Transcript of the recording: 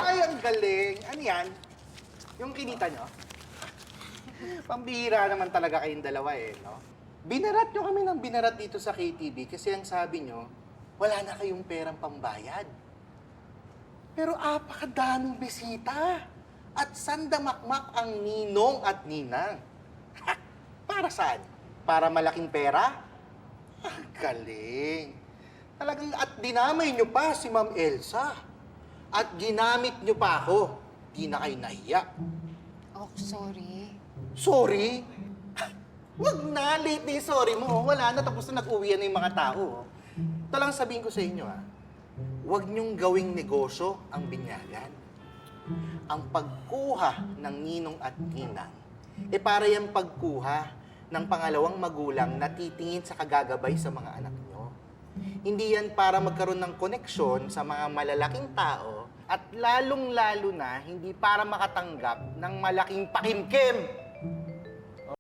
Ay, ang galing. Ano yan? Yung kinita nyo? Pambihira naman talaga kayong dalawa eh, no? Binarat nyo kami ng binarat dito sa KTV kasi ang sabi nyo, wala na kayong perang pambayad. Pero apakadaming bisita. At sandamakmak ang ninong at ninang. Ha? Para saan? Para malaking pera? Ang galing. Talagang at dinamay nyo pa si Ma'am Elsa. At ginamit nyo pa ako. Di na kayo nahiya. Oh, sorry. Sorry? Wag na, late na yung sorry mo. Wala na, tapos na nag-uwian na yung mga tao. Ito lang sabihin ko sa inyo, ha. Huwag niyong gawing negosyo ang binyagan. Ang pagkuha ng ninong at ninang, para yung pagkuha ng pangalawang magulang na titingin sa kagagabay sa mga anak nyo. Hindi yan para magkaroon ng koneksyon sa mga malalaking tao at lalong-lalo na hindi para makatanggap ng malaking pakimkim.